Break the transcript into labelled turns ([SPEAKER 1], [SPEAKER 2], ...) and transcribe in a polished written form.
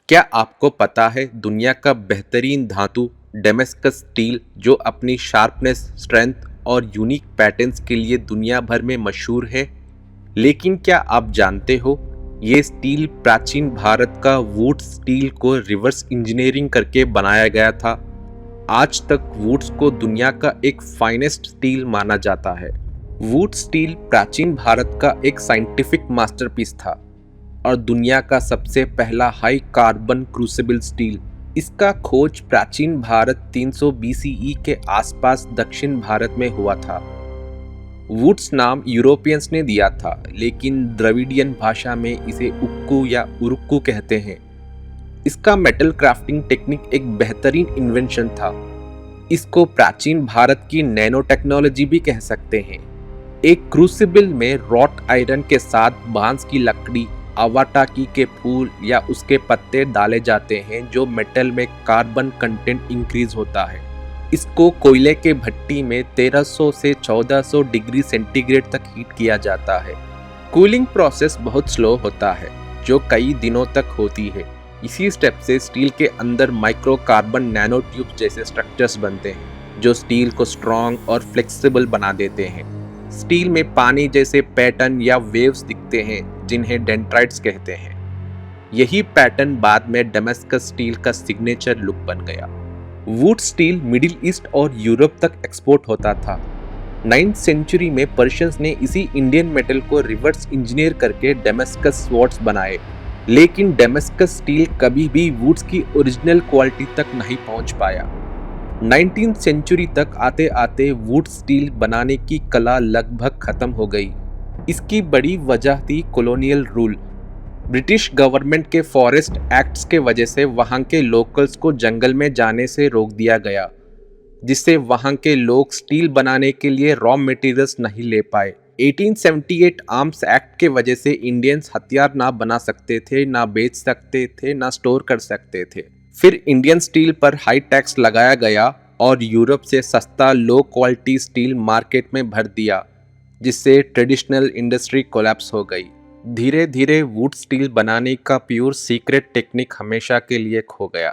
[SPEAKER 1] क्या आपको पता है दुनिया का बेहतरीन धातु डेमेस्कस स्टील जो अपनी शार्पनेस, स्ट्रेंथ और यूनिक पैटर्न्स के लिए दुनिया भर में मशहूर है? लेकिन क्या आप जानते हो, ये स्टील प्राचीन भारत का वुड स्टील को रिवर्स इंजीनियरिंग करके बनाया गया था। आज तक वुड्स को दुनिया का एक फाइनेस्ट स्टील माना जाता है। वुड स्टील प्राचीन भारत का एक साइंटिफिक मास्टरपीस था और दुनिया का सबसे पहला हाई कार्बन क्रूसिबल स्टील। इसका खोज प्राचीन भारत 300 बीसीई के आसपास दक्षिण भारत में हुआ था। वुड्स नाम यूरोपियंस ने दिया था, लेकिन द्रविडियन भाषा में इसे उक्कू या उरुक्कू कहते हैं। इसका मेटल क्राफ्टिंग टेक्निक एक बेहतरीन इन्वेंशन था। इसको प्राचीन भारत की नैनो टेक्नोलॉजी भी कह सकते हैं। एक क्रूसिबल में रॉट आयरन के साथ बांस की लकड़ी, आवाटाकी के फूल या उसके पत्ते डाले जाते हैं, जो मेटल में कार्बन कंटेंट इंक्रीज होता है। इसको कोयले के भट्टी में 1300 से 1400 डिग्री सेंटीग्रेड तक हीट किया जाता है। कूलिंग प्रोसेस बहुत स्लो होता है, जो कई दिनों तक होती है। इसी स्टेप से स्टील के अंदर माइक्रो कार्बन नैनो ट्यूब जैसे स्ट्रक्चर्स बनते हैं, जो स्टील को स्ट्रॉन्ग और फ्लेक्सिबल बना देते हैं। स्टील में पानी जैसे पैटर्न या वेव्स दिखते हैं, जिन्हें डेंड्राइट्स कहते हैं। यही पैटर्न बाद में डेमेस्कस स्टील का सिग्नेचर लुक बन गया। वुड स्टील मिडिल ईस्ट और यूरोप तक एक्सपोर्ट होता था। 9th सेंचुरी में पर्शियंस ने इसी इंडियन मेटल को रिवर्स इंजीनियर करके डेमेस्कस स्वॉर्ड्स बनाए, लेकिन डेमेस्कस स्टील कभी भी वुड्स की ओरिजिनल क्वालिटी तक नहीं पहुंच पाया। 19th सेंचुरी तक आते आते वुड स्टील बनाने की कला लगभग खत्म हो गई। इसकी बड़ी वजह थी कॉलोनियल रूल। ब्रिटिश गवर्नमेंट के फॉरेस्ट एक्ट्स के वजह से वहां के लोकल्स को जंगल में जाने से रोक दिया गया, जिससे वहां के लोग स्टील बनाने के लिए रॉ मटेरियल्स नहीं ले पाए। 1878 आर्म्स एक्ट के वजह से इंडियंस हथियार ना बना सकते थे, ना बेच सकते थे, ना स्टोर कर सकते थे। फिर इंडियन स्टील पर हाई टैक्स लगाया गया और यूरोप से सस्ता लो क्वालिटी स्टील मार्केट में भर दिया, जिससे ट्रेडिशनल इंडस्ट्री कोलैप्स हो गई। धीरे धीरे वुड स्टील बनाने का प्योर सीक्रेट टेक्निक हमेशा के लिए खो गया।